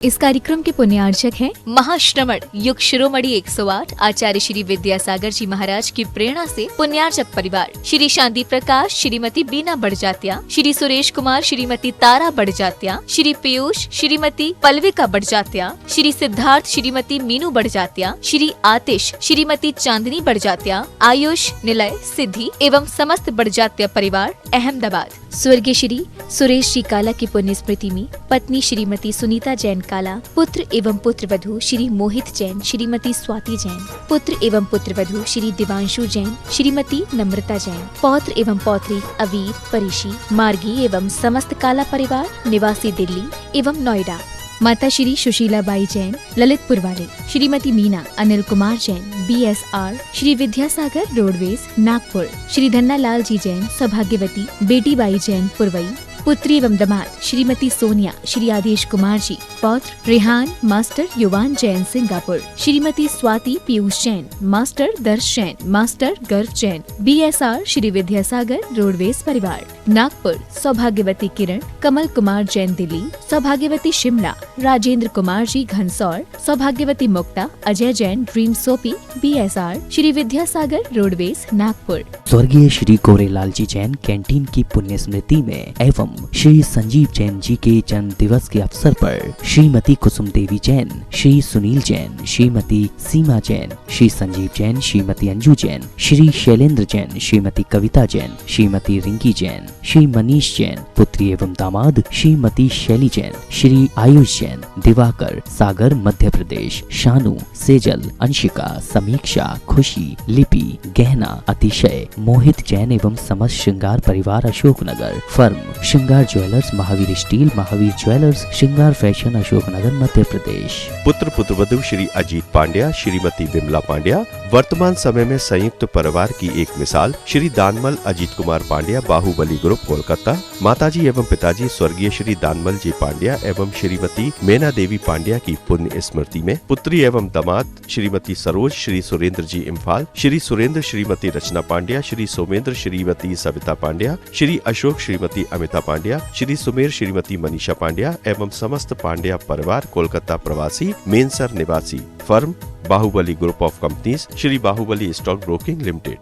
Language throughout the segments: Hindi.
इस कार्यक्रम के पुण्यार्चक हैं महाश्रमण युग शिरोमणि 108 आचार्य श्री विद्यासागर जी महाराज की प्रेरणा से पुण्यार्चक परिवार श्री शांति प्रकाश, श्रीमती बीना बड़जात्या, श्री सुरेश कुमार, श्रीमती तारा बड़जात्या, श्री पीयूष, श्रीमती पल्विका बड़जात्या, श्री सिद्धार्थ, श्रीमती मीनू बड़जात्या, श्री आतिश, श्रीमती चांदनी बड़जात्या, आयुष, निलय, सिद्धि एवं समस्त बड़जात्या परिवार अहमदाबाद। स्वर्गीय श्री सुरेश जी काला की पुण्य स्मृति में पत्नी श्रीमती सुनीता जैन काला, पुत्र एवं पुत्र वधू श्री मोहित जैन, श्रीमती स्वाति जैन, पुत्र एवं पुत्र वधू श्री दिवांशु जैन, श्रीमती नम्रता जैन, पौत्र एवं पौत्री अवीर, परिशी, मार्गी एवं समस्त काला परिवार निवासी दिल्ली एवं नोएडा। माता श्री सुशीला बाई जैन ललितपुर वाले, श्रीमती मीना अनिल कुमार जैन BSR, श्री विद्यासागर रोडवेज नागपुर, श्री धन्ना लाल जी जैन सौभाग्यवती, बेटी बाई जैन पुरवई, पुत्री एवं दामाद श्रीमती सोनिया, श्री आदेश कुमार जी, पौत्र रेहान मास्टर युवान जैन सिंगापुर, श्रीमती स्वाति पीयूष जैन, मास्टर दर्श जैन, मास्टर गर्व जैन BSR, श्री विद्यासागर रोडवेज परिवार नागपुर, सौभाग्यवती किरण कमल कुमार जैन दिल्ली, सौभाग्यवती शिमला राजेंद्र कुमार जी घनसौर, सौभाग्यवती Mukta Ajay Jain dream soapy BSR, Shri Vidyasagar roadways Nagpur. स्वर्गीय श्री गोरेलाल जी जैन कैंटीन की पुण्य स्मृति में एवं श्री संजीव जैन जी के जन्म दिवस के अवसर पर श्रीमती कुसुम देवी जैन, श्री सुनील जैन, श्रीमती सीमा जैन, श्री संजीव जैन, श्रीमती अंजू जैन, श्री शैलेंद्र जैन, श्रीमती कविता जैन, श्रीमती रिंकी जैन, श्री मनीष जैन, पुत्री एवं दामाद श्रीमती शैली जैन, श्री आयुष जैन, दिवाकर सागर मध्य प्रदेश, शानू, सेजल, अंशिका, समीक्षा, खुशी, लिपि, गहना, अतिशय, मोहित जैन एवं समस्त श्रृंगार परिवार अशोकनगर, फर्म श्रृंगार jewellers, Mahavir steel, Mahavir jewellers, श्रृंगार फैशन अशोकनगर मध्य प्रदेश। पुत्र पुत्रवधू श्री अजीत पांड्या, श्रीमती विमला पांड्या, वर्तमान समय में संयुक्त परिवार की एक मिसाल श्री दानमल अजीत कुमार पांड्या, बाहुबली ग्रुप कोलकाता। माताजी एवं पिताजी स्वर्गीय श्री दानमल जी पांड्या एवं श्रीमती मेना देवी पांड्या की पुण्य स्मृति में पुत्री एवं दामाद श्रीमती सरोज, श्री सुरेंद्र जी इम्फाल, श्री सुरेंद्र श्रीमती रचना पांड्या, श्री सोमेंद्र श्रीमती सविता पांड्या, श्री अशोक श्रीमती अमिता पांड्या, श्री सुमेर श्रीमती मनीषा पांड्या एवं समस्त पांड्या परिवार कोलकाता प्रवासी, मेनसर निवासी, firm Bahubali group of companies, Shri Bahubali stock broking limited.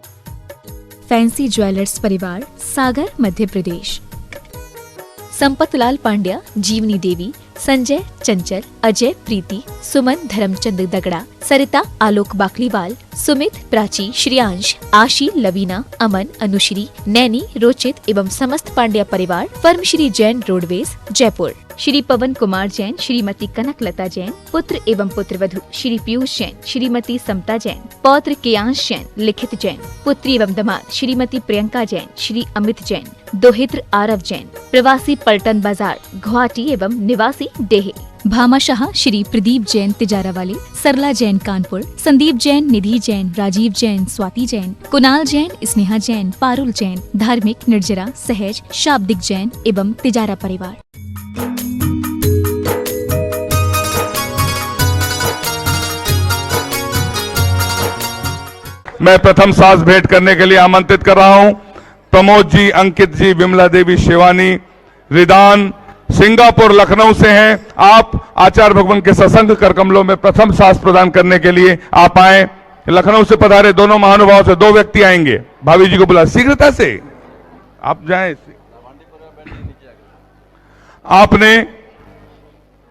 Fancy jewellers परिवार सागर मध्य प्रदेश। संपतलाल पांड्या, जीवनी देवी, संजय चंचल, अजय प्रीति, सुमन धर्मचंद दगड़ा, सरिता आलोक बाकलीवाल, सुमित प्राची, श्रियांश, आशी, लवीना, अमन, अनुश्री, नैनी, रोचित एवं समस्त पांड्या परिवार, फर्म श्री जैन रोडवेज जयपुर। श्री पवन कुमार जैन, श्रीमती कनकलता जैन, पुत्र एवं पुत्रवधू श्री पीयूष जैन, श्रीमती समता जैन, पौत्र केयांश जैन, लिखित जैन, पुत्री एवं दामाद श्रीमती प्रियंका जैन, श्री अमित जैन, दोहित्र आरव जैन, प्रवासी पलटन बाजार गुवाहाटी एवं निवासी डेहे। भामाशाह श्री प्रदीप जैन तिजारा वाले, सरला जैन कानपुर, संदीप जैन, निधि जैन, राजीव जैन, स्वाति जैन, कुणाल जैन, स्नेहा जैन, पारुल जैन, धार्मिक, निर्जरा, सहज, शाब्दिक जैन एवं तिजारा परिवार। मैं प्रथम सांस भेंट करने के लिए आमंत्रित कर रहा हूं प्रमोद जी, अंकित जी, विमला देवी, शिवानी, रिदान सिंगापुर लखनऊ से हैं। आप आचार्य भगवान के सत्संग कर कमलों में प्रथम सांस प्रदान करने के लिए आप आए। लखनऊ से पधारे दोनों महानुभाव से 2 व्यक्ति आएंगे। भाभी जी को बुला, शीघ्रता से आप जाएं। आपने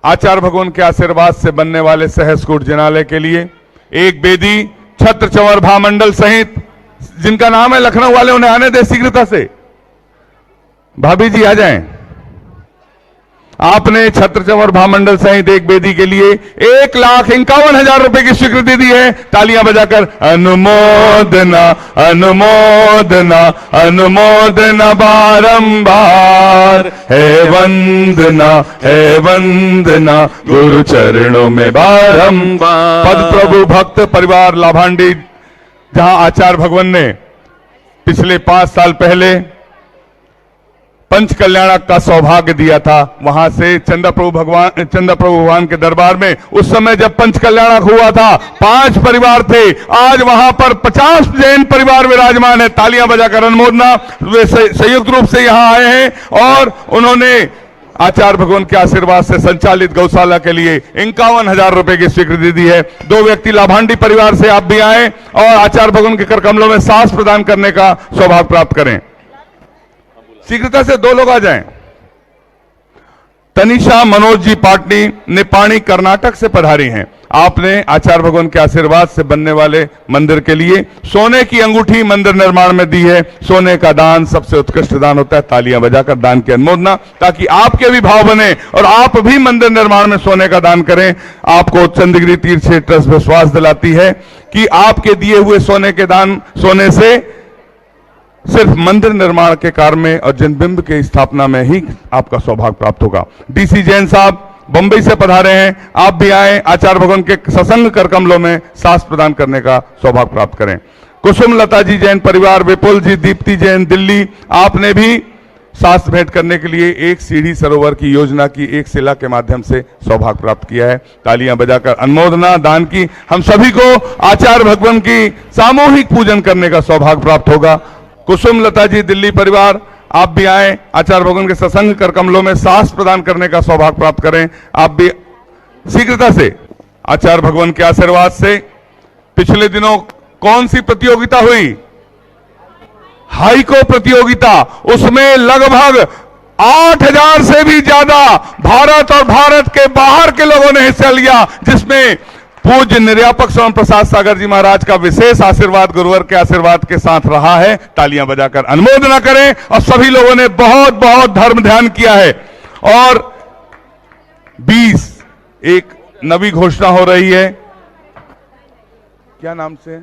आचार्य भगवान के आशीर्वाद से बनने वाले सहस्कूट जिनालय के लिए एक बेदी छत्र चंवर भामंडल सहित जिनका नाम है लखनऊ वाले, उन्हें आने दे शीघ्रता से। भाभी जी आ जाएं। आपने छत्र चंवर भामंडल सहित एक बेदी के लिए 1,51,000 रुपए की स्वीकृति दी है। तालियां बजाकर अनुमोदना अनुमोदना अनुमोदना बारंबार, है वंदना गुरु चरणों में बारंबार। पद प्रभु भक्त परिवार लाभांडी, जहां आचार्य भगवान ने पिछले 5 साल पहले पंच कल्याणक का सौभाग्य दिया था, वहां से चंद्र प्रभु भगवान के दरबार में उस समय जब पंच कल्याणक हुआ था 5 परिवार थे। आज वहां पर 50 जैन परिवार विराजमान है। तालियां बजाकर अनुमोदना। वे संयुक्त रूप से यहां आए हैं और उन्होंने आचार्य भगवान के आशीर्वाद से संचालित गौशाला के लिए 51,000 रुपए की स्वीकृति दी है। 2 व्यक्ति लाभांडी परिवार से आप भी आए और आचार्य भगवान के कर कमलों में सांस प्रदान करने का सौभाग्य प्राप्त करें। शीघ्रता से 2 लोग आ जाएं। तनिषा मनोज जी पाटनी निपाणी कर्नाटक से पधारी हैं। आपने आचार्य भगवान के आशीर्वाद से बनने वाले मंदिर के लिए सोने की अंगूठी मंदिर निर्माण में दी है। सोने का दान सबसे उत्कृष्ट दान होता है। तालियां बजाकर दान की अनुमोदना, ताकि आपके भी भाव बने और आप भी मंदिर निर्माण में सोने का दान करें। आपको चंद्रगिरी तीर्थ क्षेत्र ट्रस्ट विश्वास दिलाती है कि आपके दिए हुए सोने के दान सोने से सिर्फ मंदिर निर्माण के कार्य में और जिन बिंब की स्थापना में ही आपका सौभाग्य प्राप्त होगा। डीसी जैन साहब बंबई से पधारे हैं। आप भी आए, आचार्य भगवान के सत्संग कर कमलों में सांस प्रदान करने का सौभाग्य प्राप्त करें। कुसुम लता जी जैन परिवार, विपुल जी, दीप्ति जैन दिल्ली, आपने भी सांस भेंट करने के लिए एक सीढ़ी सरोवर की योजना की एक शिला के माध्यम से सौभाग्य प्राप्त किया है। तालियां बजाकर अनुमोदना दान की। हम सभी को आचार्य भगवान की सामूहिक पूजन करने का सौभाग्य प्राप्त होगा। कुसुम लता जी दिल्ली परिवार, आप भी आए, आचार्य भगवान के सत्संग कर कमलों में सांस प्रदान करने का सौभाग्य प्राप्त करें। आप भी शीघ्रता से आचार्य भगवान के आशीर्वाद से। पिछले दिनों कौन सी प्रतियोगिता हुई? हाइको प्रतियोगिता। उसमें लगभग 8,000 से भी ज्यादा भारत और भारत के बाहर के लोगों ने हिस्सा लिया, जिसमें पूज्य निर्यापक स्वामी प्रसाद सागर जी महाराज का विशेष आशीर्वाद गुरुवर के आशीर्वाद के साथ रहा है। तालियां बजाकर अनुमोदना करें। और सभी लोगों ने बहुत बहुत धर्म ध्यान किया है। और 20 एक नवी घोषणा हो रही है। क्या नाम से?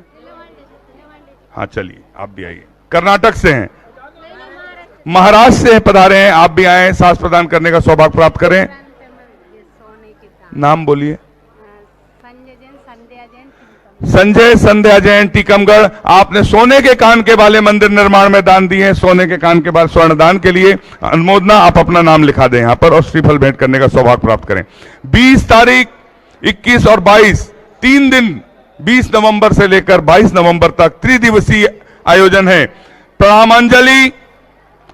हाँ चलिए, आप भी आइए। कर्नाटक से हैं, महाराष्ट्र से पधारे हैं। आप भी आए, सांस प्रदान करने का सौभाग्य प्राप्त करें। नाम बोलिए। संजय संध्या जैन टीकमगढ़। आपने सोने के कान के वाले मंदिर निर्माण में दान दिए हैं। सोने के कान के बाद स्वर्ण दान के लिए अनुमोदना। आप अपना नाम लिखा दें यहां पर और श्रीफल भेंट करने का सौभाग्य प्राप्त करें। 20 तारीख, 21 और 22 3 दिन, 20 नवंबर से लेकर 22 नवंबर तक त्रिदिवसीय आयोजन है। प्रणामांजलि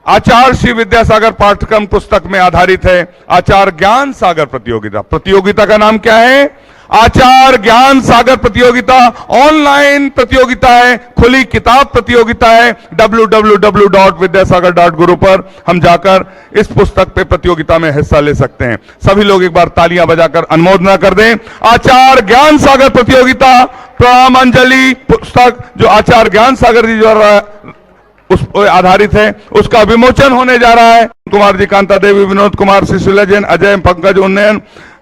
आचार्य श्री विद्यासागर पाठ्यक्रम पुस्तक में आधारित है। आचार्य ज्ञान सागर प्रतियोगिता। प्रतियोगिता का नाम क्या है? आचार्य ज्ञान सागर प्रतियोगिता। ऑनलाइन प्रतियोगिता है, खुली किताब प्रतियोगिता है। www.vidyasagar.guru पर हम जाकर इस पुस्तक पे प्रतियोगिता में हिस्सा ले सकते हैं। सभी लोग एक बार तालियां बजाकर अनुमोदना कर दें। आचार्य ज्ञान सागर प्रतियोगिता प्रणामांजलि पुस्तक जो आचार्य ज्ञान सागर जी द्वारा उस आधारित है, उसका विमोचन होने जा रहा है। कुमार जी, कांता देवी, विनोद कुमार, शिशुला जैन, अजय, पंकज, उन्नयन,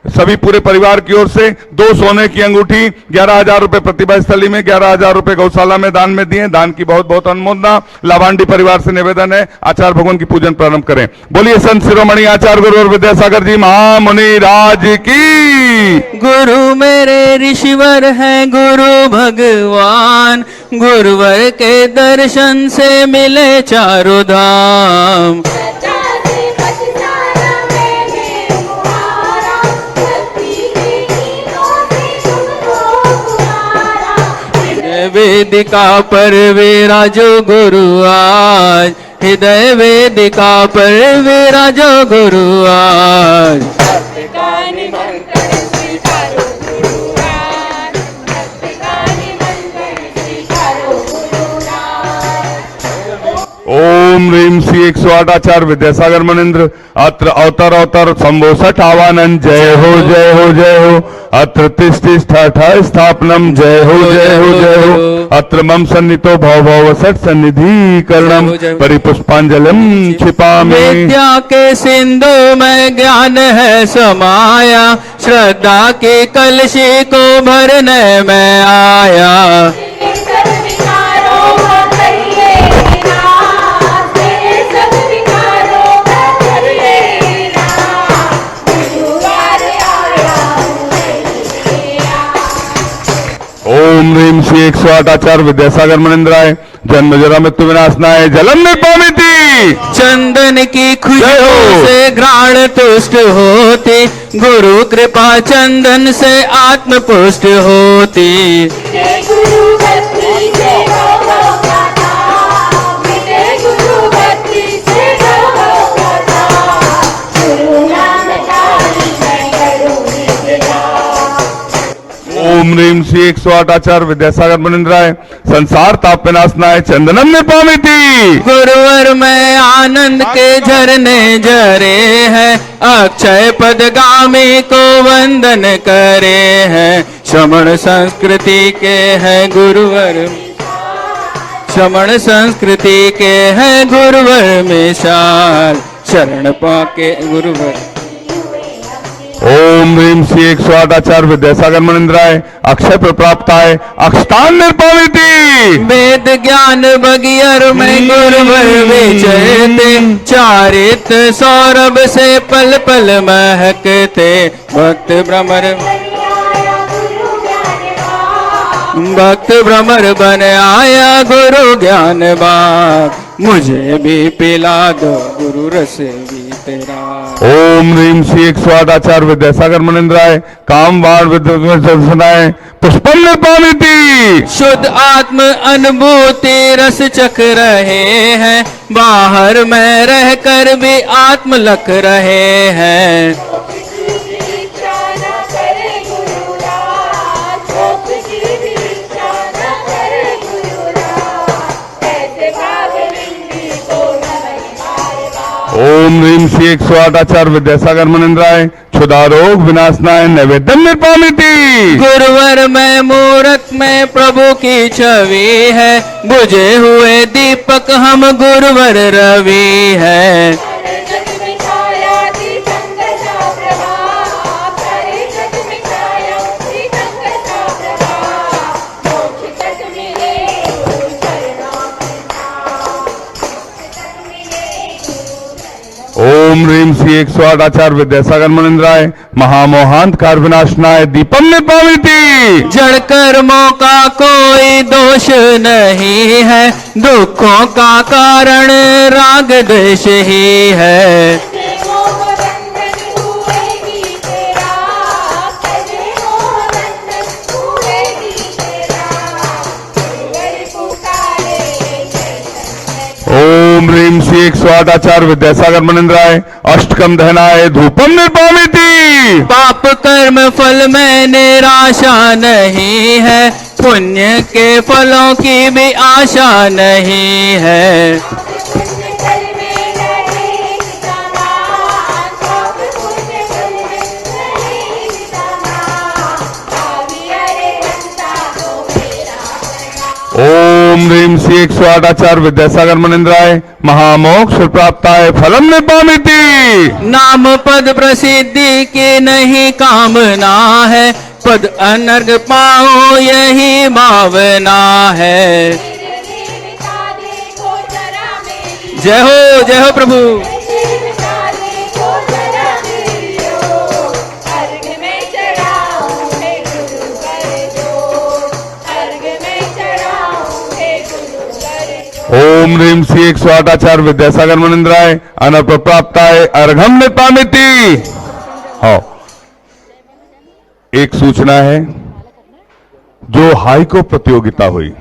सभी पूरे परिवार की ओर से 2 सोने की अंगूठी, 11,000 रुपए प्रतिभा स्थली में, 11,000 रुपए गौशाला में दान में दिए। दान की बहुत बहुत अनुमोदना। लाभांडी परिवार से निवेदन है, आचार्य भगवान की पूजन प्रारंभ करें। बोलिए संत शिरोमणि आचार्य गुरु और विद्यासागर जी महामुनि राज की। गुरु मेरे ऋषिवर हैं गुरु भगवान, गुरुवर के दर्शन से मिले चारों धाम। वेदिका पर विराजो गुरु आज, हृदय वेदिका पर विराजो गुरु आज। ओम ह्रीम श्री 108 आचार्य विद्यासागर मनिंद्र। अत्र अवतर अवतर शंभो 60 आवानन। जय हो जय हो जय हो। अत्र तिष्ठिष्ठ स्थापनम। जय हो जय हो जय हो। अत्र मम सन्नितो भव भव सठ सन्निधि करणम परिपुष्पांजलम क्षिपामि। विद्या के सिंधु में ज्ञान है समाया, श्रद्धा के कलशी को भरने में आया। ओम ह्रीम श्री 108 आचार्य विद्यासागर मनिंद्राय। जन्म जरा मृत्यु विनाशनाय जलम निपामिति। चंदन की खुशबू से घ्राण तुष्ट होती, गुरु कृपा चंदन से आत्म पुष्ट होती। ओम ह्रीम श्री 108 आचार्य विद्यासागर मुनिंद्राय संसार ताप विनाशनाय चंदनम निपामिति। गुरुवर में आनंद के झरने झरे हैं, अक्षय पदगामी को वंदन करे हैं। श्रमण संस्कृति के हैं गुरुवर, श्रमण संस्कृति के हैं गुरुवर मिसाल, शरण पाके गुरुवर। ओम ह्रीम श्री 108 आचार्य विद्यासागर मुनिंद्राय अक्षय प्रप्राप्ताय अक्षतान निर्पामिति। वेद ज्ञान बगियर में गुरुवर विचरते, चारित सौरभ से पल पल महकते। भक्त भ्रमर बन आया गुरु ज्ञान बाग, मुझे भी पिला दो गुरु रस भी तेरा। ओम ह्रीम श्री 108 आचार्य विद्यासागर मुनिंद्राय काम वाण विद्याय पुष्पम निर्पामिति। शुद्ध आत्म अनुभूति रस चख रहे हैं, बाहर में रहकर भी आत्म लख रहे हैं। ओम ह्रीम श्री 108 आचार्य विद्यासागर मुनिंद्राय क्षुधारोग विनाशनाय नैवेद्यम निर्पामिति। गुरुवर में मूरत में प्रभु की छवि है, बुझे हुए दीपक हम गुरुवर रवि है। ओम ह्रीम श्री 108 आचार्य विद्यासागर मुनिंद्राय महामोहांतकार विनाशनाय दीपम निर्पामिति। जड़ कर्मों का कोई दोष नहीं है, दुखों का कारण राग द्वेष ही है। ओम ह्रीम श्री 108 आचार्य विद्यासागर मुनिंद्राय अष्टकम दहनाय धूपम निर्पामिति। पाप कर्म फल में निराशा नहीं है, पुण्य के फलों की भी आशा नहीं है। ओम ह्रीम श्री 108 आचार्य विद्यासागर मुनिंद्राय महामोक्ष प्राप्ताय फलम निर्पामिति। नाम पद प्रसिद्धि की नहीं कामना है, पद अनर्घ पाओ यही भावना है। जय हो प्रभु। ओम ह्रीम श्री 108 आचार्य विद्यासागर मुनिंद्राय अनर्प प्राप्ताय अर्घम निर्पामिति। हाँ, एक सूचना है, जो हाईको प्रतियोगिता हुई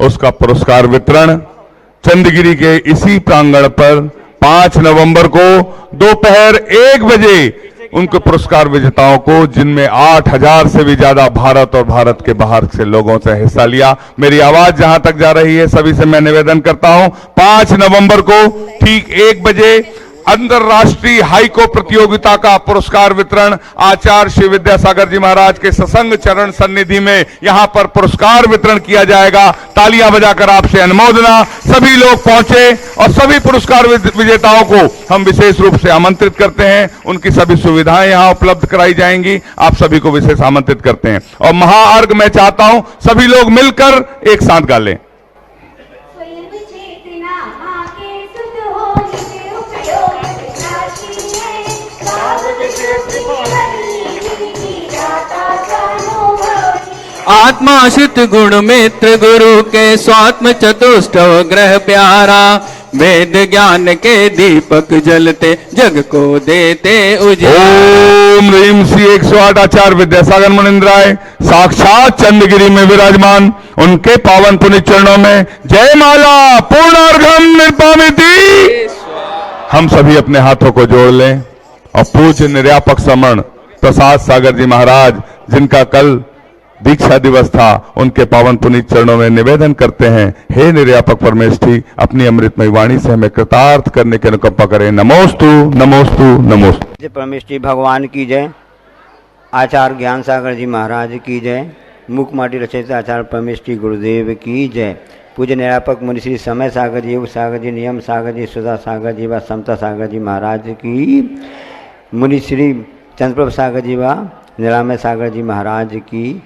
उसका पुरस्कार वितरण चंदगिरी के इसी प्रांगण पर 5 नवंबर को दोपहर 1 बजे उनके पुरस्कार विजेताओं को, जिनमें 8000 से भी ज्यादा भारत और भारत के बाहर से लोगों से हिस्सा लिया। मेरी आवाज जहां तक जा रही है सभी से मैं निवेदन करता हूं, 5 नवंबर को ठीक 1 बजे अंतरराष्ट्रीय हाईको प्रतियोगिता का पुरस्कार वितरण आचार्य श्री विद्यासागर जी महाराज के सत्संग चरण सन्निधि में यहां पर पुरस्कार वितरण किया जाएगा। तालियां बजाकर आपसे अनुमोदना। सभी लोग पहुंचे और सभी पुरस्कार विजेताओं को हम विशेष रूप से आमंत्रित करते हैं। उनकी सभी सुविधाएं यहां उपलब्ध कराई जाएंगी। आप सभी को विशेष आमंत्रित करते हैं। और महाअर्घ मैं चाहता हूं सभी लोग मिलकर एक साथ गा लें। आत्माश्रित गुण मित्र गुरु के स्वात्म चतुष्टव ग्रह प्यारा, वेद ज्ञान के दीपक जलते जग को देते उजाला। ओम ह्रीम श्री 108 आचार्य विद्यासागर मुनिंद्राय साक्षात चंदगिरी में विराजमान उनके पावन पुण्य चरणों में जय माला पूर्णार्घम निर्पामिति। हम सभी अपने हाथों को जोड़ लें और पूज्य निर्यापक समण प्रसाद सागर जी महाराज, जिनका कल दीक्षा दिवस था, उनके पावन पुनीत चरणों में निवेदन करते हैं, हे निर्यापक परमेष्ठी, अपनी अमृतमय वाणी से हमें कृतार्थ करने की अनुकंपा करें। नमोस्तु नमोस्तु नमोस्तु। जय परमेष्ठी भगवान की जय। आचार्य ज्ञान सागर जी महाराज की जय। मुखमाटी रचयिता आचार्य परमेष्ठी गुरुदेव की जय। पूज्य निरापक मुनि श्री समय सागर जी, योग सागर जी, नियम सागर जी, सुधा सागर जी व समता सागर जी महाराज की, मुनि श्री चंद्रप्रभ सागर जी व निरामय सागर जी महाराज की।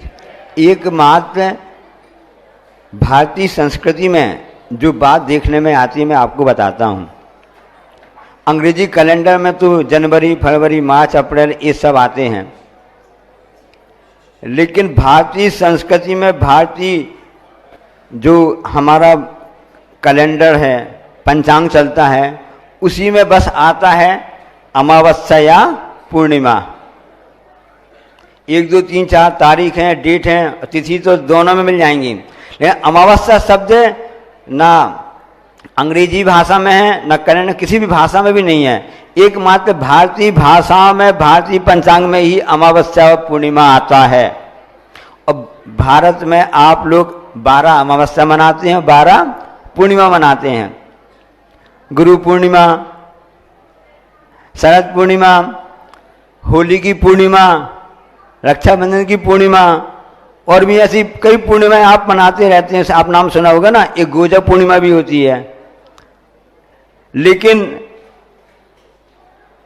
एकमात्र भारतीय संस्कृति में जो बात देखने में आती है मैं आपको बताता हूँ। अंग्रेजी कैलेंडर में तो जनवरी, फरवरी, मार्च, अप्रैल ये सब आते हैं, लेकिन भारतीय संस्कृति में भारतीय जो हमारा कैलेंडर है, पंचांग चलता है, उसी में बस आता है अमावस्या या पूर्णिमा। 1, 2, 3, 4 तारीख हैं, डेट हैं, तिथि तो दोनों में मिल जाएंगी, लेकिन अमावस्या शब्द ना अंग्रेजी भाषा में है ना कैलेंडर किसी भी भाषा में भी नहीं है। एकमात्र भारतीय भाषा में, भारतीय पंचांग में ही अमावस्या और पूर्णिमा आता है। और भारत में आप लोग 12 अमावस्या मनाते हैं, 12 पूर्णिमा मनाते हैं। गुरु पूर्णिमा, शरद पूर्णिमा, होली की पूर्णिमा, रक्षाबंधन की पूर्णिमा और भी ऐसी कई पूर्णिमाएं आप मनाते रहते हैं। आप नाम सुना होगा ना, एक गोजा पूर्णिमा भी होती है। लेकिन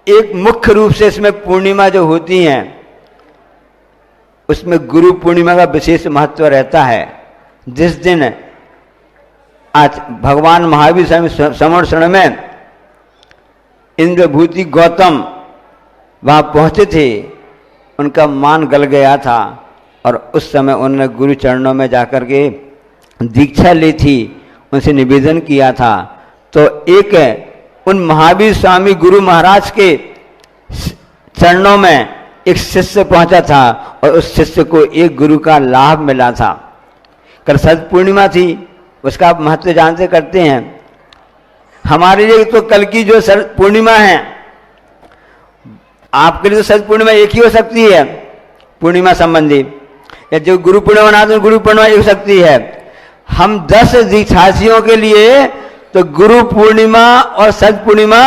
एक मुख्य रूप से इसमें पूर्णिमा जो होती हैं उसमें गुरु पूर्णिमा का विशेष महत्व रहता है। जिस दिन आज भगवान महावीर समर्षण में इंद्रभूति गौतम वहाँ पहुँचे थे, उनका मान गल गया था और उस समय उन्होंने गुरु चरणों में जाकर के दीक्षा ली थी, उनसे निवेदन किया था। तो एक उन महावीर स्वामी गुरु महाराज के चरणों में एक शिष्य पहुंचा था और उस शिष्य को एक गुरु का लाभ मिला था। कल शरद पूर्णिमा थी, उसका आप महत्व जानते करते हैं। हमारे लिए तो कल की जो शरद पूर्णिमा है, आपके लिए तो शरद पूर्णिमा एक ही हो सकती है पूर्णिमा संबंधी, या जो गुरु पूर्णिमा मनाते हैं गुरु पूर्णिमा एक हो सकती है। हम 10 दीक्षार्थियों के लिए तो गुरु पूर्णिमा और शरद पूर्णिमा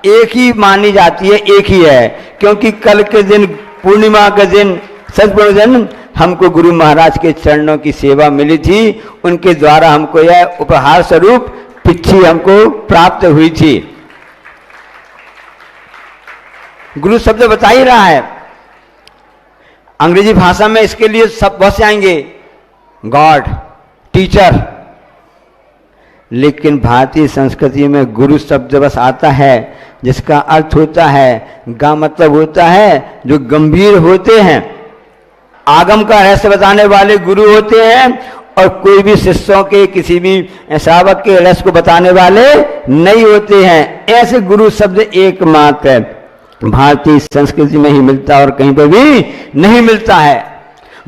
एक ही मानी जाती है, एक ही है, क्योंकि कल के दिन पूर्णिमा के दिन, शरद पूर्णिमा दिन हमको गुरु महाराज के चरणों की सेवा मिली थी। उनके द्वारा हमको यह उपहार स्वरूप पिच्छी हमको प्राप्त हुई थी। गुरु शब्द बता ही रहा है। अंग्रेजी भाषा में इसके लिए सब बहुत से आएंगे, गॉड, टीचर, लेकिन भारतीय संस्कृति में गुरु शब्द बस आता है जिसका अर्थ होता है, गा मतलब होता है जो गंभीर होते हैं, आगम का रहस्य बताने वाले गुरु होते हैं, और कोई भी शिष्यों के, किसी भी श्रावक के रहस्य को बताने वाले नहीं होते हैं। ऐसे गुरु शब्द एकमात्र है, भारतीय संस्कृति में ही मिलता है और कहीं पर भी नहीं मिलता है।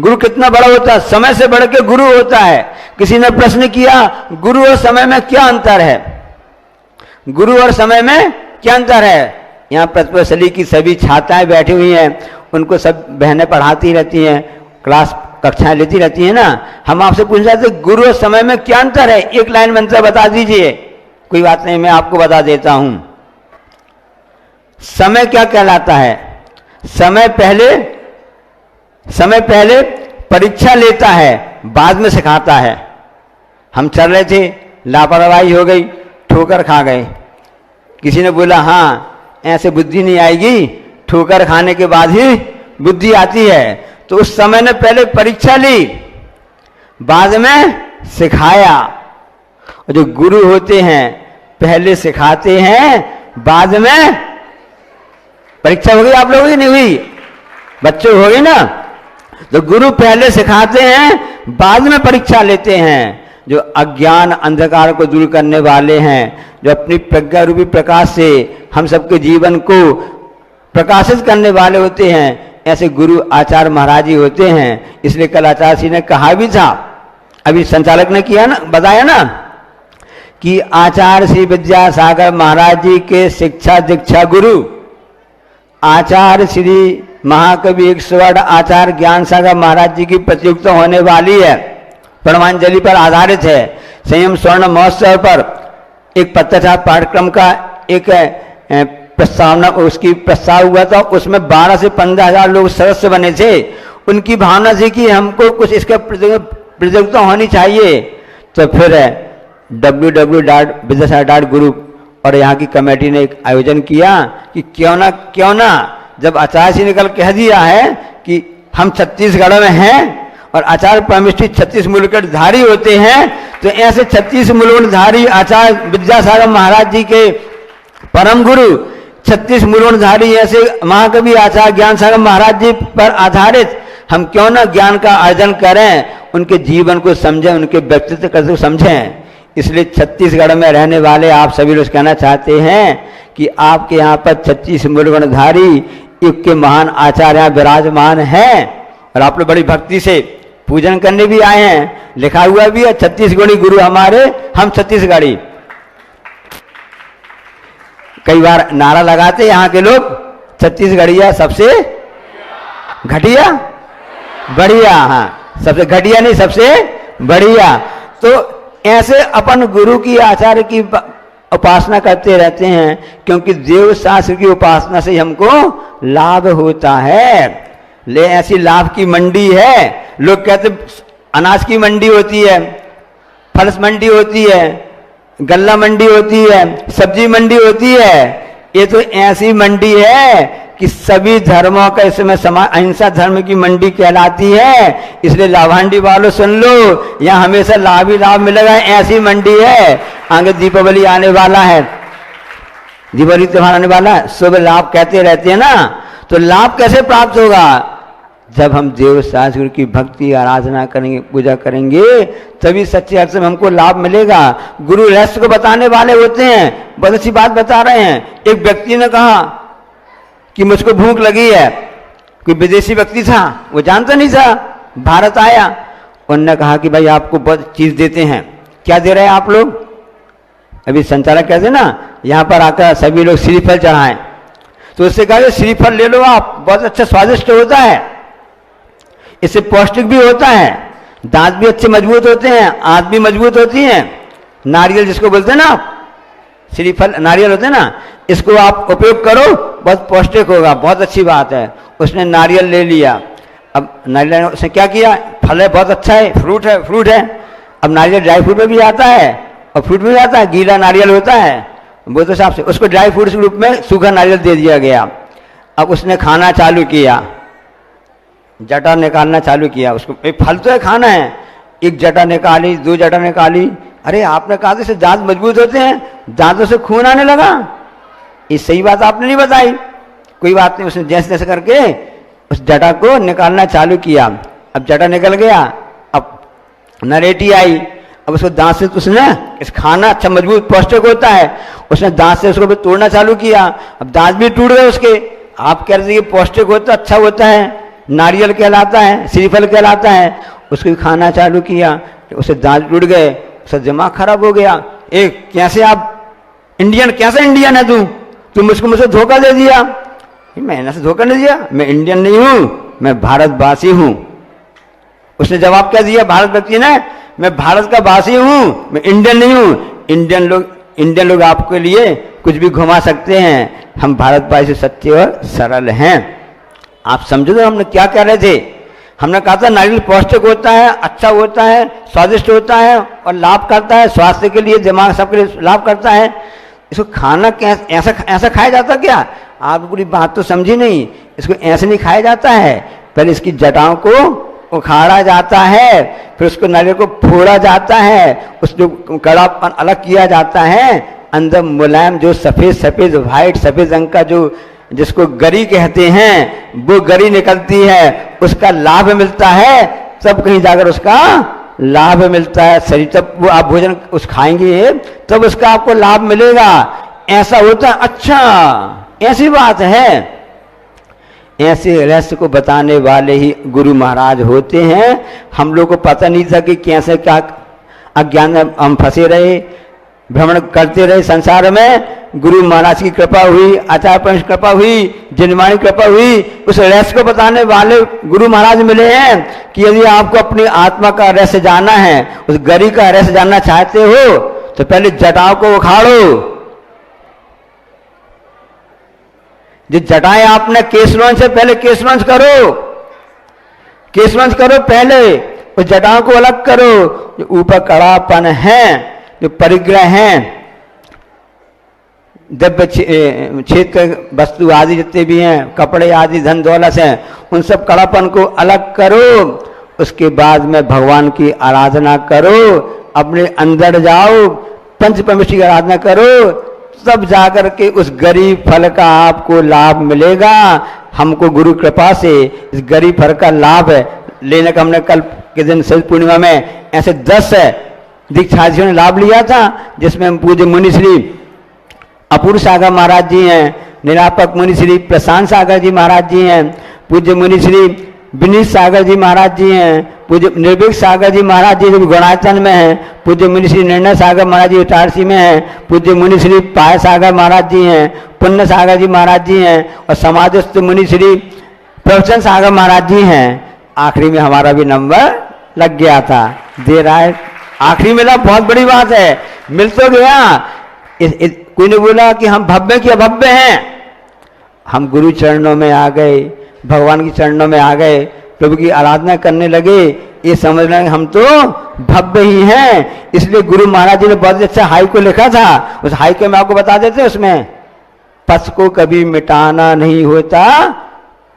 गुरु कितना बड़ा होता है, समय से बढ़ के गुरु होता है। किसी ने प्रश्न किया, गुरु और समय में क्या अंतर है? गुरु और समय में क्या अंतर है? यहाँ प्रतिभाशाली की सभी छात्राएं बैठी हुई हैं, उनको सब बहनें पढ़ाती रहती हैं, क्लास कक्षाएं लेती रहती हैं ना। हम आपसे पूछ रहे थे गुरु और समय में क्या अंतर है, एक लाइन में अंतर बता दीजिए। कोई बात नहीं, मैं आपको बता देता हूं। समय क्या कहलाता है? समय पहले परीक्षा लेता है, बाद में सिखाता है। हम चल रहे थे, लापरवाही हो गई, ठोकर खा गए। किसी ने बोला हाँ ऐसे बुद्धि नहीं आएगी, ठोकर खाने के बाद ही बुद्धि आती है। तो उस समय ने पहले परीक्षा ली, बाद में सिखाया। और जो गुरु होते हैं पहले सिखाते हैं, बाद में परीक्षा हो गई। आप लोगों की नहीं हुई? बच्चों हो गई ना? तो गुरु पहले सिखाते हैं, बाद में परीक्षा लेते हैं। जो अज्ञान अंधकार को दूर करने वाले हैं, जो अपनी प्रज्ञा रूपी प्रकाश से हम सबके जीवन को प्रकाशित करने वाले होते हैं, ऐसे गुरु आचार्य महाराज ही होते हैं। इसलिए कल आचार्य जी ने कहा भी था, अभी संचालक ने किया ना, बताया ना, कि आचार्य श्री विद्यासागर महाराज जी के शिक्षा दीक्षा गुरु आचार्य श्री महाकवि 108 आचार्य ज्ञान सागर महाराज जी की प्रतियोगिता होने वाली है, परमांजलि पर आधारित है। संयम स्वर्ण महोत्सव पर एक पत्रकार पाठ्यक्रम का एक प्रस्तावना, उसकी प्रस्ताव हुआ था, उसमें 12 से 15,000 लोग सदस्य बने थे। उनकी भावना थी कि हमको कुछ इसका प्रतियोगिता होनी चाहिए। तो फिर www.vidyasagar.guru और यहाँ की कमेटी ने एक आयोजन किया कि क्यों ना जब आचार्य जी ने कल कह दिया है कि हम छत्तीसगढ़ में हैं और आचार्य परमेष्ठी 36 मुलकधारी होते हैं, तो ऐसे 36 मुलकधारी आचार्य विद्यासागर महाराज जी के परम गुरु 36 मुलकधारी ऐसे महाकवि आचार्य ज्ञान सागर महाराज जी पर आधारित हम क्यों ना ज्ञान का अर्जन करें, उनके जीवन को समझें, उनके व्यक्तित्व को समझें। इसलिए छत्तीसगढ़ में रहने वाले आप सभी लोग कहना चाहते हैं कि आपके यहाँ पर 36 मुलगुणधारी युग के महान आचार्य विराजमान हैं और आप लोग बड़ी भक्ति से पूजन करने भी आए हैं। लिखा हुआ भी है 36 गुणी गुरु हमारे, हम छत्तीसगढ़ी। कई बार नारा लगाते यहाँ के लोग, छत्तीसगढ़िया सबसे घटिया बढ़िया, हाँ सबसे घटिया नहीं सबसे बढ़िया। तो ऐसे अपन गुरु की आचार्य की उपासना करते रहते हैं, क्योंकि देव शास्त्र की उपासना से हमको लाभ होता है। ले ऐसी लाभ की मंडी है, लोग कहते अनाज की मंडी होती है, फल मंडी होती है, गल्ला मंडी होती है, सब्जी मंडी होती है। ये तो ऐसी मंडी है कि सभी धर्मों का इसमें अहिंसा धर्म की मंडी कहलाती है। इसलिए लाभांडी वालों सुन लो, यहाँ हमेशा लाभ ही लाभ मिलेगा, ऐसी मंडी है। आगे दीपावली आने वाला है, दीपावली त्योहार आने वाला है, शुभ लाभ कहते रहते हैं ना। तो लाभ कैसे प्राप्त होगा? जब हम देव शास्त्र की भक्ति आराधना करेंगे, पूजा करेंगे, तभी सच्चे अर्थ में हमको लाभ मिलेगा। गुरु रहस्य को बताने वाले होते हैं। बहुत अच्छी बात बता रहे हैं। एक व्यक्ति ने कहा कि मुझको भूख लगी है। कोई विदेशी व्यक्ति था, वो जानता नहीं था, भारत आया। उन्होंने कहा कि भाई आपको बहुत चीज देते हैं। क्या दे रहे हैं आप लोग? अभी संचालक कहते हैं ना, यहाँ पर आकर सभी लोग श्रीफल चढ़ाएं। तो उससे कहा श्रीफल ले लो आप, बहुत अच्छा स्वादिष्ट होता है, इससे पौष्टिक भी होता है, दांत भी अच्छे मजबूत होते हैं, आंत भी मजबूत होती है। नारियल जिसको बोलते हैं ना, श्रीफल नारियल होते हैं ना, इसको आप उपयोग करो, बहुत पौष्टिक होगा, बहुत अच्छी बात है। उसने नारियल ले लिया। अब नारियल उसने क्या किया, फल है, बहुत अच्छा है, फ्रूट है। अब नारियल ड्राई फ्रूट में भी आता है और फ्रूट में भी आता है, गीला नारियल होता है। वो तो हिसाब से उसको ड्राई फ्रूट के रूप में सूखा नारियल दे दिया गया। अब उसने खाना चालू किया, जटा निकालना चालू किया। उसको फल तो है, खाना है। एक जटा निकाली, 2 जटा निकाली। अरे आपने कहा था दांत मजबूत होते हैं, दांतों से खून आने लगा। ये सही बात आपने नहीं बताई। कोई बात नहीं, उसने जैसे जैसे करके उस जटा को निकालना चालू किया। अब जटा निकल गया। अब नरेटी आई। अब उसको दांत से उसने, इस खाना अच्छा मजबूत पौष्टिक होता है, उसने दांत से उसको भी तोड़ना चालू किया। अब दांत भी टूट गए उसके। आप कह रहे थे कि पौष्टिक होता, अच्छा होता है, नारियल कहलाता है, श्रीफल कहलाता है। उसको खाना चालू किया, उसे दांत टूट गए, उसका दिमाग खराब हो गया। एक कैसे आप इंडियन, कैसे इंडियन है तू मुझसे धोखा दे दिया। मैंने से धोखा नहीं दिया, मैं इंडियन नहीं हूँ, मैं भारतवासी हूँ। उसने जवाब क्या दिया भारत व्यक्ति ने, मैं भारत का वासी हूँ, मैं इंडियन नहीं हूँ। इंडियन लोग आपके लिए कुछ भी घुमा सकते हैं, हम भारतवासी सच्चे और सरल हैं। आप समझो तो हमने क्या कह रहे थे। हमने कहा था नारियल पौष्टिक होता है, अच्छा होता है, स्वादिष्ट होता है और लाभ करता है, स्वास्थ्य के लिए, दिमाग सबके लिए लाभ करता है। इसको खाना कैसे ऐसा खाया जाता क्या? आप पूरी बात तो समझी नहीं। इसको ऐसे नहीं खाया जाता है। पहले इसकी जटाओं को उखाड़ा जाता है, फिर उसको नारियल को फोड़ा जाता है, उसको कड़ापन अलग किया जाता है। अंदर मुलायम जो सफेद व्हाइट सफेद रंग का जो जिसको गरी कहते हैं, वो गरी निकलती है, उसका लाभ मिलता है। तब कहीं जाकर उसका लाभ मिलता है शरीर, तब वो आप भोजन उस खाएंगे तब उसका आपको लाभ मिलेगा। ऐसा होता है। अच्छा, ऐसी बात है। ऐसे रहस्य को बताने वाले ही गुरु महाराज होते हैं। हम लोग को पता नहीं था कि कैसे क्या अज्ञान में हम फंसे रहे। भ्रमण करते रहे संसार में। गुरु महाराज की कृपा हुई, आचार्य परमेश्वर की कृपा हुई, जिनवाणी कृपा हुई, उस रहस्य को बताने वाले गुरु महाराज मिले हैं कि यदि आपको अपनी आत्मा का रहस्य जानना है, उस गरी का रहस्य जानना चाहते हो तो पहले जटाओं को उखाड़ो। जो जटाएं आपने केशवंश से पहले केशवंश करो, केशवंश करो पहले, उस जटाओं को अलग करो। जो ऊपर कड़ापन है, जो परिग्रह हैं, द्रव्य क्षेत्र वस्तु आदि जितने भी हैं, कपड़े आदि धन दौलत हैं, उन सब कड़ापन को अलग करो। उसके बाद में भगवान की आराधना करो, अपने अंदर जाओ, पंच परमेश्वर की आराधना करो, तब जाकर के उस गरीब फल का आपको लाभ मिलेगा। हमको गुरु कृपा से इस गरीब फल का लाभ लेने का हमने कल के दिन शरद पूर्णिमा में ऐसे 10 दीक्षार्थियों ने लाभ लिया था, जिसमें पूज्य मुनि श्री अपूर्व सागर महाराज जी हैं, निरापक मुनि श्री प्रशांत सागर जी महाराज जी हैं, पूज्य मुनि श्री विनीत सागर जी महाराज जी हैं, पूज्य निर्भीक सागर जी महाराज जी जो गुणायतन में हैं, पूज्य मुनि श्री निर्णय सागर महाराज जी इटारसी में हैं, पूज्य मुनि श्री पाय सागर महाराज जी हैं, पुण्य सागर जी महाराज जी हैं, और समाजस्थ मुनि श्री प्रवचन सागर महाराज जी हैं। आखिरी में हमारा भी नंबर लग गया था, दे रहा है, आखिरी मिला, बहुत बड़ी बात है, मिल तो गया। कोई ने बोला कि हम भव्य की अभव्य हैं, हम गुरु चरणों में आ गए, भगवान की चरणों में आ गए, प्रभु की आराधना करने लगे, ये समझ लें हम तो भव्य ही हैं। इसलिए गुरु महाराज जी ने बहुत अच्छा हाई को लिखा था, उस हाई को मैं आपको बता देते, उसमें पथ को कभी मिटाना नहीं होता,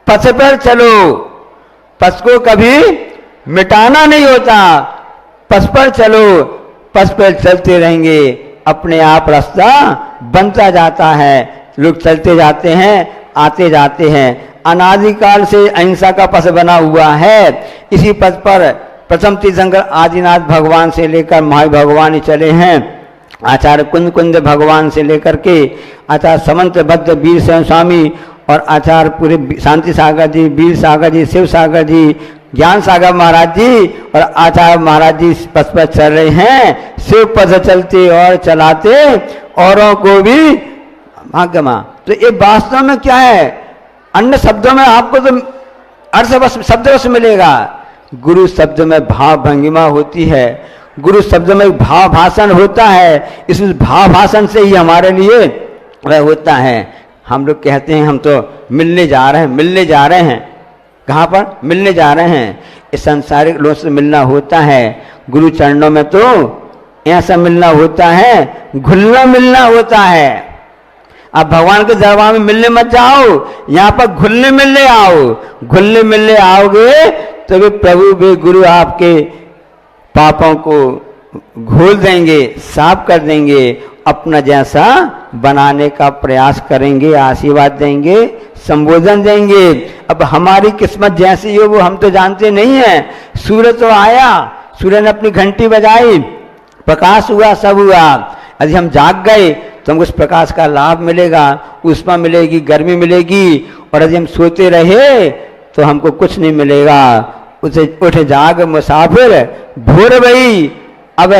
पथ पर चलो, पथ को कभी मिटाना नहीं होता, पथ पर चलो, पथ पर चलते रहेंगे, अपने आप रास्ता बनता जाता है। लोग चलते जाते हैं, आते जाते हैं, अनादिकाल से अहिंसा का पथ बना हुआ है। इसी पथ पर प्रथम तीर्थंकर आदिनाथ भगवान से लेकर महावीर भगवान ही चले हैं, आचार्य कुंद भगवान से लेकर के आचार्य समंत भद्द वीर स्वयं स्वामी और आचार्य पूरे शांति सागर जी, वीर सागर जी, शिव सागर जी, ज्ञान सागर महाराज जी और आचार्य महाराज जी पथ पर चल रहे हैं। शिव पथ चलते और चलाते औरों को भी भाग्यमा। तो ये वास्तव में क्या है, अन्य शब्दों में आपको तो अर्थ शब्द मिलेगा, गुरु शब्द में भाव भंगिमा होती है, गुरु शब्द में भाव भाषण होता है। इस भाव भाषण से ही हमारे लिए वह होता है। हम लोग कहते हैं हम तो मिलने जा रहे हैं, मिलने जा रहे हैं, कहाँ पर मिलने जा रहे हैं, इस सांसारिक लोगों से मिलना होता है। गुरु चरणों में तो ऐसा मिलना होता है, घुलना मिलना होता है। अब भगवान के दरबार में मिलने मत जाओ, यहाँ पर घुलने मिलने आओ। घुलने मिलने आओगे तो वे प्रभु वे गुरु आपके पापों को घोल देंगे, साफ कर देंगे, अपना जैसा बनाने का प्रयास करेंगे, आशीर्वाद देंगे, संबोधन देंगे। अब हमारी किस्मत जैसी हो वो हम तो जानते नहीं हैं। सूर्य तो आया, सूर्य ने अपनी घंटी बजाई, प्रकाश हुआ, सब हुआ। यदि हम जाग गए तो हमको उस प्रकाश का लाभ मिलेगा, ऊष्मा मिलेगी, गर्मी मिलेगी। और यदि हम सोते रहे तो हमको कुछ नहीं मिलेगा। उसे उठ जाग मुसाफिर भोर भई, अब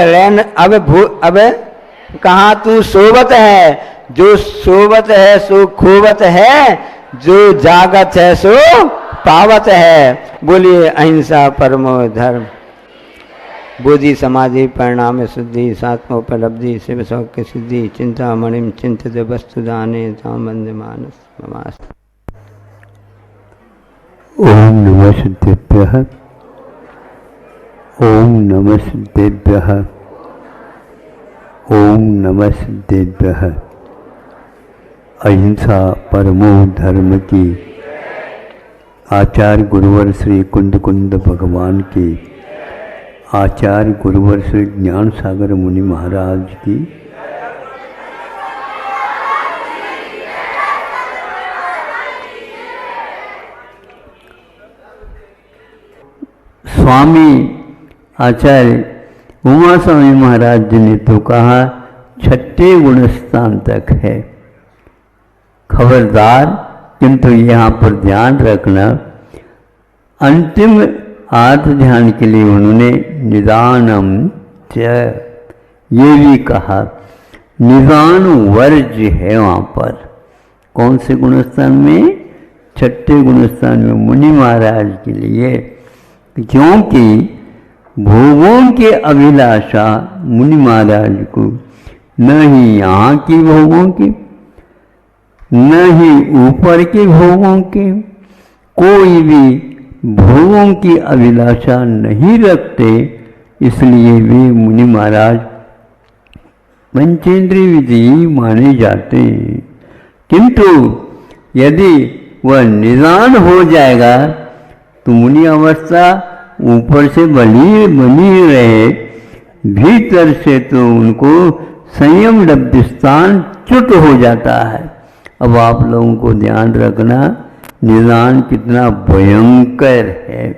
कहाँ तू सोवत है, जो सोवत है सो खोवत है, जो जागत है सो पावत है। बोलिए अहिंसा परमो धर्म, बोधि समाधि परिणाम शुद्धि, सात्मोपलब्धि शिव सौख्य सिद्धि, चिंता मणिम चिंतित वस्तुदाने तामंद मानस ममास। ओम नमः सिद्धेभ्यः, ओम नमः सिद्धेभ्यः, ओम नमः सिद्धेभ्यः। अहिंसा परमो धर्म की आचार्य गुरुवर श्री कुंद भगवान की, आचार्य गुरुवर श्री ज्ञान सागर मुनि महाराज की, स्वामी आचार्य उमा स्वामी महाराज जी ने तो कहा 6ठे गुणस्थान तक है। खबरदार, किंतु यहाँ पर ध्यान रखना, अंतिम आत्म ध्यान के लिए उन्होंने निदानम च ये भी कहा निदान वर्ज है वहाँ पर। कौन से गुणस्थान में? छठे गुणस्थान में मुनि महाराज के लिए, क्योंकि भोगों की अभिलाषा मुनि महाराज को न ही यहाँ की भोगों की, न ही ऊपर के भोगों के, कोई भी भोगों की अभिलाषा नहीं रखते, इसलिए वे मुनि महाराज पंचेंद्रिय विधि माने जाते हैं। किंतु यदि वह निदान हो जाएगा तो मुनि अवस्था ऊपर से बनी रहे, भीतर से तो उनको संयम लब्ध स्थान च्युत हो जाता है। अब आप लोगों को ध्यान रखना, निदान कितना भयंकर है।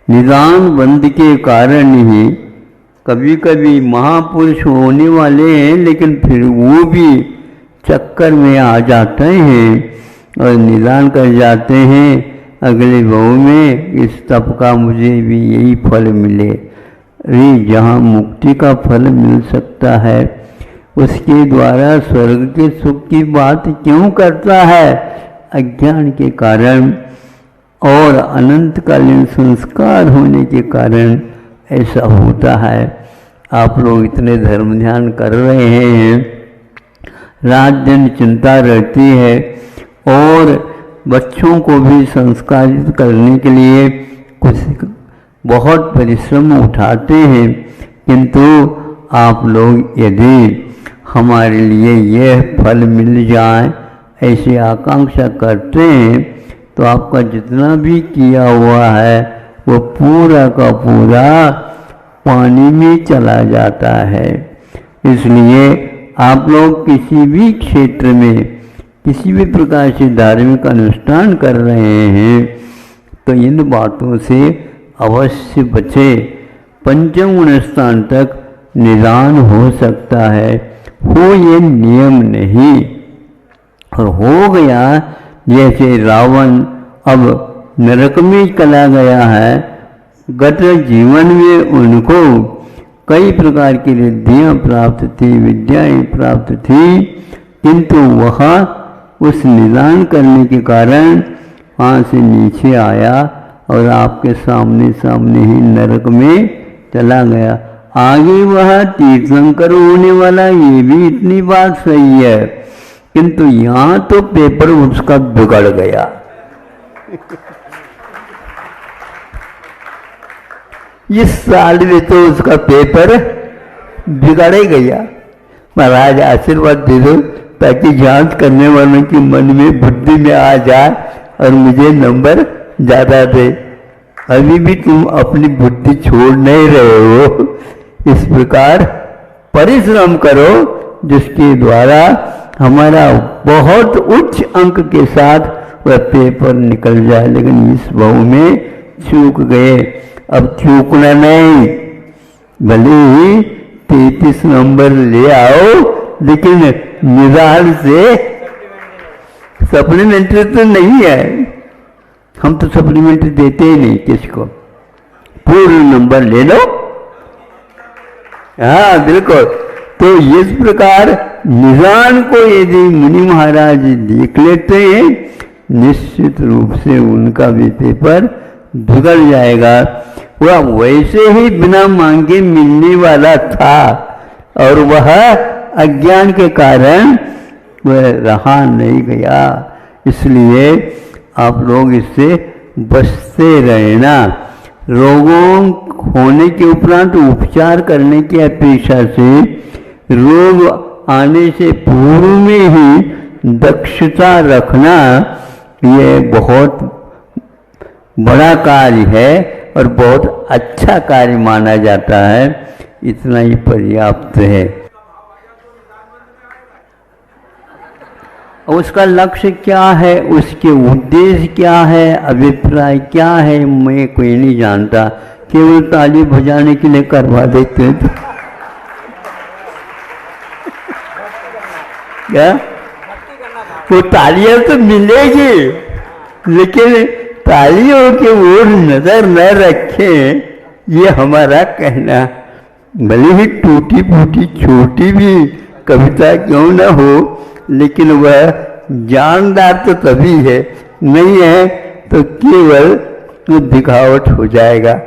निदान बंद के कारण ही कभी कभी महापुरुष होने वाले हैं, लेकिन फिर वो भी चक्कर में आ जाते हैं और निदान कर जाते हैं अगले भाव में, इस तप का मुझे भी यही फल मिले। अरे जहाँ मुक्ति का फल मिल सकता है उसके द्वारा स्वर्ग के सुख की बात क्यों करता है? अज्ञान के कारण और अनंतकालीन संस्कार होने के कारण ऐसा होता है। आप लोग इतने धर्म ध्यान कर रहे हैं, रात दिन चिंता रहती है और बच्चों को भी संस्कारित करने के लिए कुछ बहुत परिश्रम उठाते हैं, किंतु आप लोग यदि हमारे लिए यह फल मिल जाए ऐसी आकांक्षा करते हैं तो आपका जितना भी किया हुआ है वो पूरा का पूरा पानी में चला जाता है। इसलिए आप लोग किसी भी क्षेत्र में किसी भी प्रकार से धार्मिक अनुष्ठान कर रहे हैं तो इन बातों से अवश्य बचे। पंचम गुण स्थान तक निदान हो सकता है, हो ये नियम नहीं। और हो गया जैसे रावण अब नरक में चला गया है, गत जीवन में उनको कई प्रकार की रिद्धियाँ प्राप्त थी, विद्याएं प्राप्त थी, किंतु वह उस निदान करने के कारण वहाँ से नीचे आया और आपके सामने सामने ही नरक में चला गया। आगे वह तीर्थंकर होने वाला, ये भी इतनी बात सही है, किंतु यहाँ तो पेपर उसका बिगड़ गया। इस साल में तो उसका पेपर बिगड़ ही गया। महाराज आशीर्वाद दे दो ताकि जांच करने वालों के मन में बुद्धि में आ जाए और मुझे नंबर ज़्यादा दे। अभी भी तुम अपनी बुद्धि छोड़ नहीं रहे हो। इस प्रकार परिश्रम करो जिसके द्वारा हमारा बहुत उच्च अंक के साथ वह पेपर निकल जाए। लेकिन इस भाव में चूक गए। अब चूकना नहीं, भले ही 33 नंबर ले आओ, लेकिन निदान से सप्लीमेंट्री तो नहीं है। हम तो सप्लीमेंट्री देते ही नहीं किसको, पूर्ण नंबर ले लो। हाँ बिल्कुल। तो इस प्रकार निदान को यदि मुनि महाराज देख लेते हैं, निश्चित रूप से उनका भी पेपर बिगड़ जाएगा। वह वैसे ही बिना मांगे मिलने वाला था और वह अज्ञान के कारण वह रहा नहीं गया। इसलिए आप लोग इससे बचते रहना। रोगों होने के उपरांत उपचार करने की अपेक्षा से रोग आने से पूर्व में ही दक्षता रखना ये बहुत बड़ा कार्य है और बहुत अच्छा कार्य माना जाता है। इतना ही पर्याप्त है। उसका लक्ष्य क्या है, उसके उद्देश्य क्या है, अभिप्राय क्या है, मैं कोई नहीं जानता। केवल ताली बजाने के लिए करवा देते हैं। क्या वो तालियां तो मिलेगी, लेकिन तालियों की ओर नजर न रखें, ये हमारा कहना। भले ही टूटी फूटी छोटी भी कविता क्यों न हो, लेकिन वह जानदार तो तभी है, नहीं है तो केवल तो दिखावट हो जाएगा।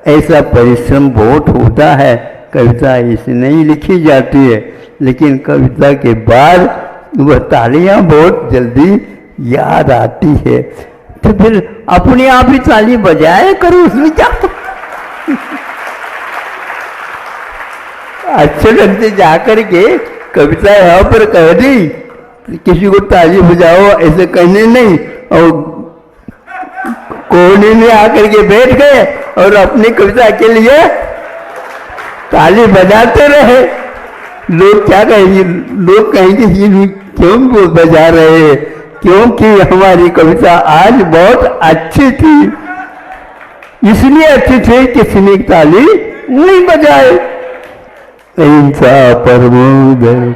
ऐसा परिश्रम बहुत होता है। कविता ऐसे नहीं लिखी जाती है, लेकिन कविता के बाद वह तालियां बहुत जल्दी याद आती है। तो फिर अपने आप ही ताली बजाया करो, उसमें क्या अच्छे ढंग से जाकर के कविता यहाँ पर कह दी, किसी को ताली बजाओ ऐसे कहने नहीं, और कोने में आकर के बैठ गए और अपनी कविता के लिए ताली बजाते रहे। लोग क्या कहेंगे? लोग कहेंगे ये क्यों वो बजा रहे हैं, क्योंकि हमारी कविता आज बहुत अच्छी थी, इसलिए अच्छी थी किसी ने ताली नहीं बजाए। अहिंसा परमो दया।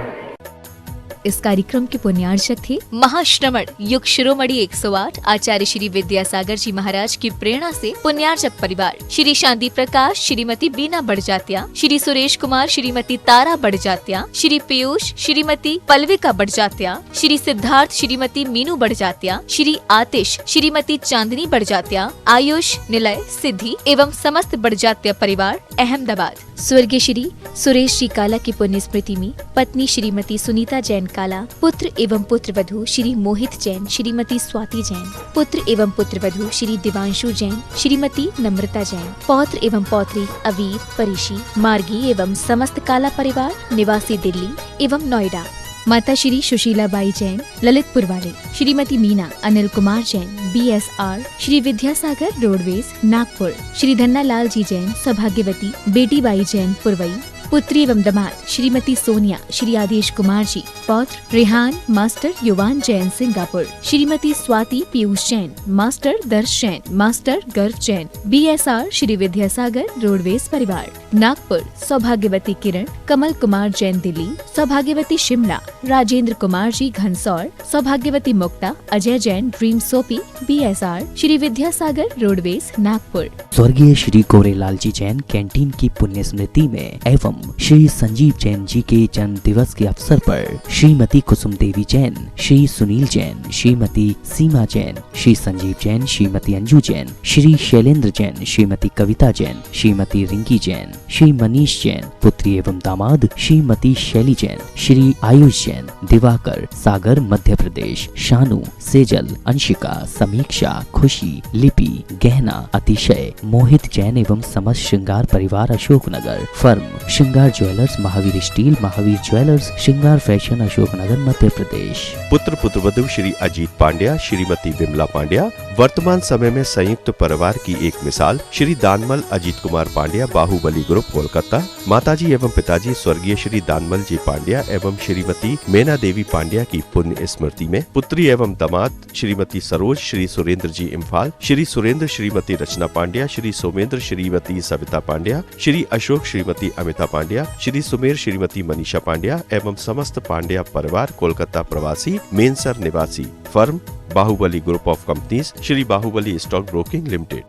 इस कार्यक्रम के पुण्यार्चक थे महाश्रमण युग शिरोमणि 108 आचार्य श्री विद्यासागर जी महाराज की प्रेरणा से पुण्यार्चक परिवार श्री शांति प्रकाश, श्रीमती बीना बड़जात्या, श्री सुरेश कुमार, श्रीमती तारा बड़जात्या, श्री पीयूष, श्रीमती पल्विका बड़जात्या, श्री सिद्धार्थ, श्रीमती मीनू बड़जात्या, श्री आतिश, श्रीमती चांदनी बड़जात्या, आयुष, निलय, सिद्धि एवं समस्त बड़जात्या परिवार अहमदाबाद। स्वर्गीय श्री सुरेश जी काला की पुण्य स्मृति में पत्नी श्रीमती सुनीता जैन काला, पुत्र एवं पुत्र वधू श्री मोहित जैन, श्रीमती स्वाति जैन, पुत्र एवं पुत्र वधू श्री दिवांशु जैन, श्रीमती नम्रता जैन, पौत्र एवं पौत्री अवीर, परिशी, मार्गी एवं समस्त काला परिवार निवासी दिल्ली एवं नोएडा। माता श्री सुशीला बाई जैन ललितपुर वाले, श्रीमती मीना अनिल कुमार जैन BSR, श्री विद्यासागर रोडवेज नागपुर, श्री धन्ना लाल जी जैन सौभाग्यवती, बेटी बाई जैन पुरवई, पुत्री एवं दामाद श्रीमती सोनिया, श्री आदेश कुमार जी, पौत्र रेहान मास्टर युवान जैन सिंगापुर, श्रीमती स्वाति पीयूष जैन, मास्टर दर्श जैन, मास्टर गर्भ जैन BSR, श्री विद्यासागर रोडवेज परिवार नागपुर, सौभाग्यवती किरण कमल कुमार जैन दिल्ली, सौभाग्यवती शिमला राजेंद्र कुमार जी घनसौर, सौभाग्यवती Mukta Ajay Jain dream soapy BSR, Shri Vidyasagar roadways Nagpur. स्वर्गीय श्री गोरेलाल जी जैन कैंटीन की पुण्य स्मृति में एवं श्री संजीव जैन जी के जन्म दिवस के अवसर पर श्रीमती कुसुम देवी जैन, श्री सुनील जैन, श्रीमती सीमा जैन, श्री संजीव जैन, श्रीमती अंजू जैन, श्री शैलेंद्र जैन, श्रीमती कविता जैन, श्रीमती रिंकी जैन, श्री मनीष जैन, पुत्री एवं दामाद श्रीमती शैली जैन, श्री आयुष जैन, दिवाकर सागर मध्य प्रदेश, शानू, सेजल, अंशिका, समीक्षा, खुशी, लिपि, गहना, अतिशय, मोहित जैन एवं समस्त श्रृंगार परिवार अशोकनगर, फर्म श्रृंगार jewellers, Mahavir steel, Mahavir jewellers, श्रृंगार फैशन अशोकनगर मध्य प्रदेश। पुत्र पुत्रवधू श्री अजीत पांड्या, श्रीमती विमला पांड्या वर्तमान समय में संयुक्त परिवार की एक मिसाल श्री दानमल अजीत कुमार पांड्या, बाहुबली ग्रुप कोलकाता। माताजी एवं पिताजी स्वर्गीय श्री दानमल जी पांड्या एवं श्रीमती मेना देवी पांड्या की पुण्य स्मृति में पुत्री एवं दामाद श्रीमती सरोज, श्री सुरेंद्र जी इम्फाल, श्री सुरेंद्र श्रीमती रचना पांड्या, श्री सोमेंद्र श्रीमती सविता पांड्या, श्री अशोक श्रीमती अमिता पांड्या, श्री सुमेर श्रीमती मनीषा पांड्या एवं समस्त पांड्या परिवार कोलकाता प्रवासी, मेनसर निवासी, firm Bahubali group of companies, Shri Bahubali stock broking limited.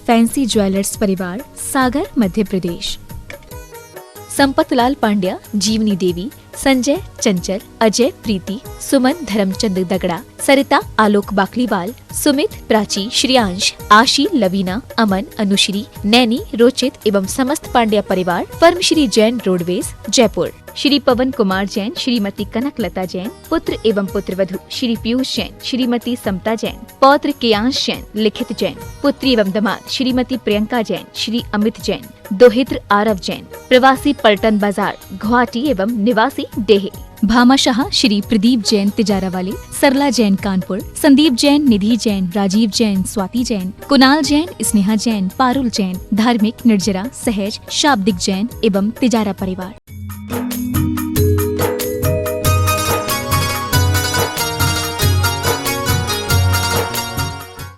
Fancy jewellers परिवार सागर मध्य प्रदेश। संपतलाल पांड्या, जीवनी देवी, संजय चंचल, अजय प्रीति, सुमन धर्मचंद दगड़ा, सरिता आलोक बाकलीवाल, सुमित प्राची, श्रियांश, आशी, लवीना, अमन, अनुश्री, नैनी, रोचित एवं समस्त पांड्या परिवार, फर्म श्री जैन रोडवेज जयपुर। श्री पवन कुमार जैन, श्रीमती कनकलता जैन, पुत्र एवं पुत्रवधू श्री पीयूष जैन, श्रीमती समता जैन, पौत्र केयांश जैन, लिखित जैन, पुत्री एवं दामाद श्रीमती प्रियंका जैन, श्री अमित जैन, दोहित्र आरव जैन, प्रवासी पलटन बाजार गुवाहाटी एवं निवासी डेहे। भामाशाह श्री प्रदीप जैन तिजारा वाले, सरला जैन कानपुर, संदीप जैन, निधि जैन, राजीव जैन, स्वाति जैन, कुणाल जैन, स्नेहा जैन, पारुल जैन, धार्मिक निर्जरा, सहज, शाब्दिक जैन एवं तिजारा परिवार।